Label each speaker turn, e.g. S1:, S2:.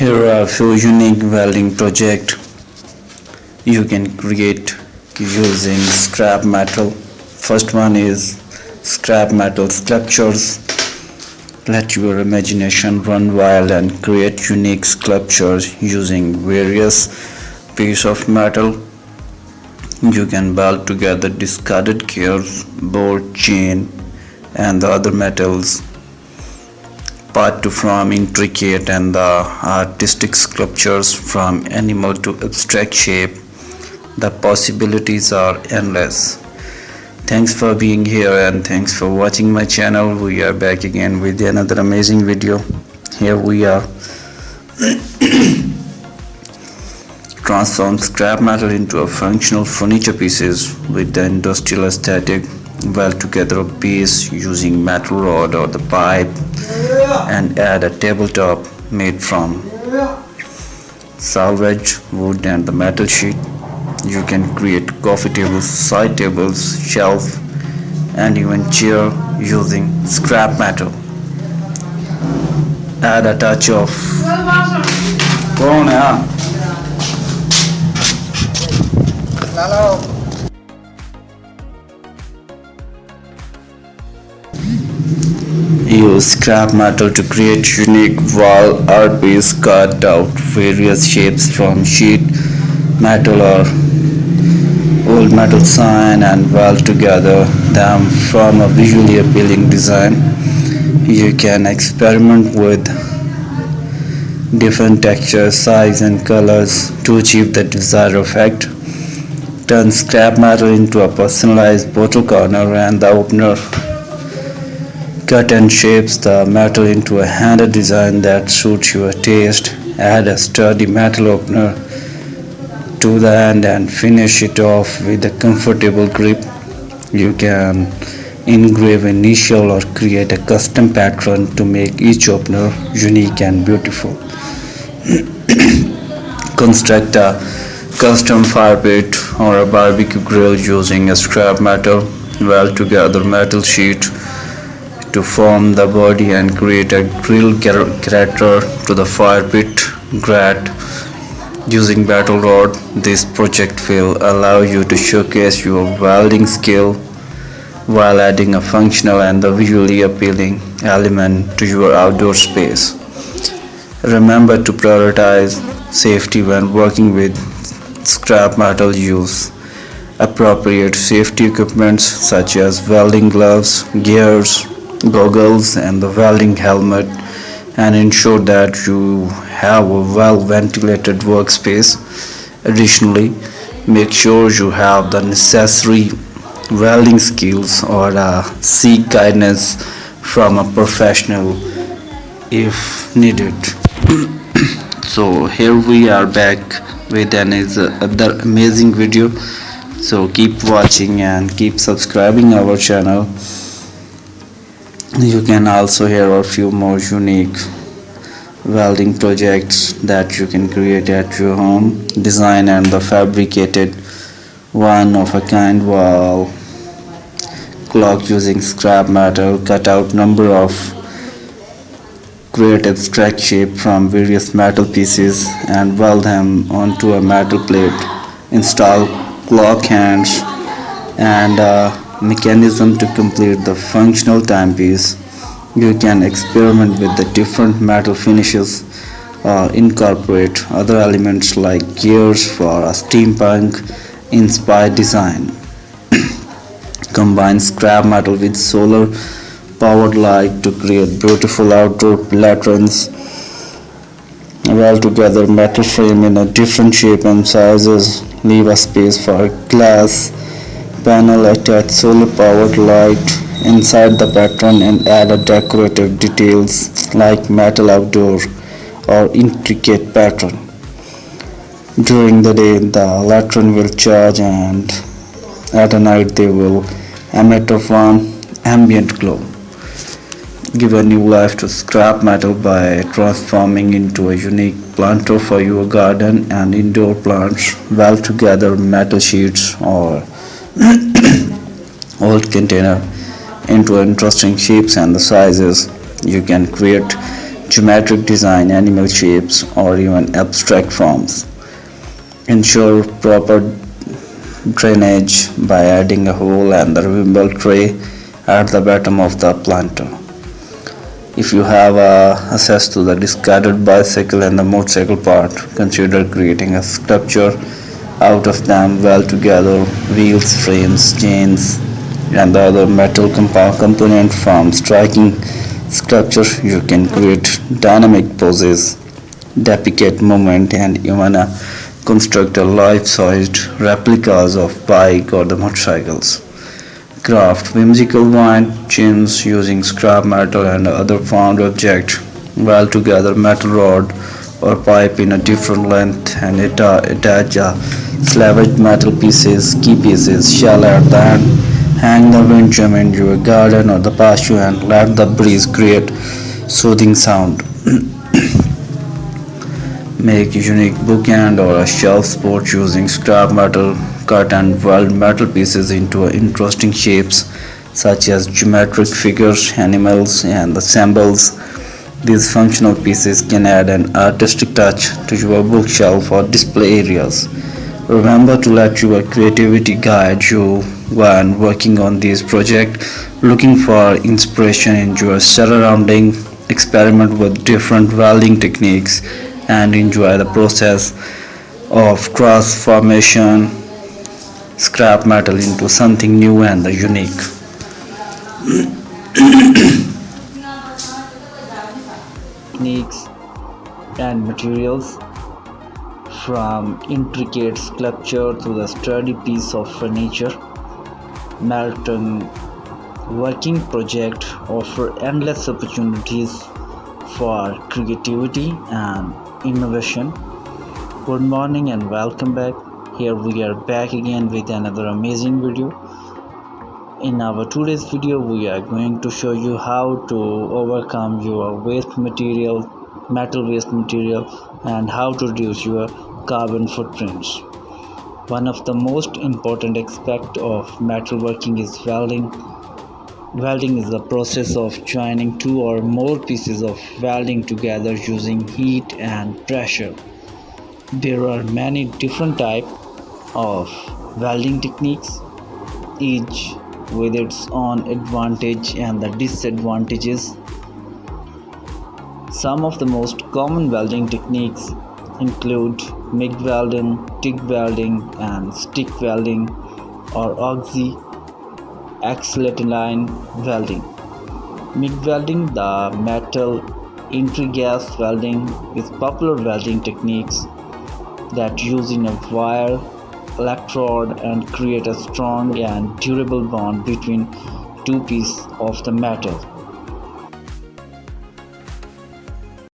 S1: Here are a few unique welding projects you can create using scrap metal. First one is scrap metal sculptures. Let your imagination run wild and create unique sculptures using various pieces of metal. You can weld together discarded gears, bolt, chain, and the other metals part to form intricate and artistic sculptures from animal to abstract shape. The possibilities are endless. Thanks for being here and thanks for watching my channel. We are back again with another amazing video. Here we are. Transform scrap metal into a functional furniture pieces with the industrial aesthetic. Weld together a base using metal rod or the pipe and add a tabletop made from salvage wood and the metal sheet. You can create coffee tables, side tables, shelf, and even chair using scrap metal. Add a touch of Use scrap metal to create unique wall art piece. Cut out various shapes from sheet metal or old metal sign and weld together them from a visually appealing design. You can experiment with different textures, size and colors to achieve the desired effect. Turn scrap metal into a personalized bottle corner and the opener. Cut and shapes the metal into a handed design that suits your taste. Add a sturdy metal opener to the end and finish it off with a comfortable grip. You can engrave initial or create a custom pattern to make each opener unique and beautiful. Construct a custom fire pit or a barbecue grill using a scrap metal. Weld together metal sheet to form the body and create a grill character to the fire pit grate using battle rod. This project will allow you to showcase your welding skill while adding a functional and a visually appealing element to your outdoor space. Remember to prioritize safety when working with scrap metal. Use appropriate safety equipment such as welding gloves, gears, goggles and the welding helmet, and ensure that you have a well ventilated workspace. Additionally, make sure you have the necessary welding skills or seek guidance from a professional if needed. So here we are back with another amazing video. So keep watching and keep subscribing our channel. You can also hear a few more unique welding projects that you can create at your home. Design and the fabricated one of a kind wall clock using scrap metal. Cut out number of create abstract shape from various metal pieces and weld them onto a metal plate. Install clock hands and mechanism to complete the functional timepiece. You can experiment with the different metal finishes or incorporate other elements like gears for a steampunk inspired design. Combine scrap metal with solar powered light to create beautiful outdoor latrines. Weld together metal frame in a different shape and sizes. Leave a space for a glass panel. Attach solar powered light inside the pattern and add a decorative details like metal outdoor or intricate pattern. During the day the latron will charge and at night they will emit a warm ambient glow. Give a new life to scrap metal by transforming into a unique planter for your garden and indoor plants. Weld together metal sheets or old container into interesting shapes and the sizes. You can create geometric design, animal shapes, or even abstract forms. Ensure proper drainage by adding a hole and the removable tray at the bottom of the planter. If you have access to the discarded bicycle and the motorcycle part, consider creating a sculpture out of them well together. Wheels, frames, chains, and the other metal component from striking sculpture. You can create dynamic poses, depict movement, and even construct a life-sized replicas of bike or the motorcycles. Craft whimsical wind chains using scrap metal and other found objects. Weld together metal rod or pipe in a different length and attach salvaged metal pieces, key pieces, shell at the end. Hang the wind chime in your garden or the patio and let the breeze create soothing sound. Make unique bookend or a shelf support using scrap metal. Cut and weld metal pieces into interesting shapes such as geometric figures, animals, and the symbols. These functional pieces can add an artistic touch to your bookshelf or display areas. Remember to let your creativity guide you when working on this project. Looking for inspiration in your surrounding, experiment with different welding techniques, and enjoy the process of cross formation scrap metal into something new and unique. Techniques and materials, from intricate sculpture to the sturdy piece of furniture, Melton working project offer endless opportunities for creativity and innovation. Good morning and welcome back. Here we are back again with another amazing video. In our today's video we are going to show you how to overcome your metal waste material, and how to reduce your carbon footprints. One of the most important aspects of metalworking is welding. Welding is the process of joining two or more pieces of welding together using heat and pressure. There are many different types of welding techniques, each with its own advantage and the disadvantages. Some of the most common welding techniques include MIG welding, TIG welding, and stick welding or oxy-acetylene welding. MIG welding, the metal intrigas welding, is popular welding techniques that use in a wire electrode and create a strong and durable bond between two pieces of the metal.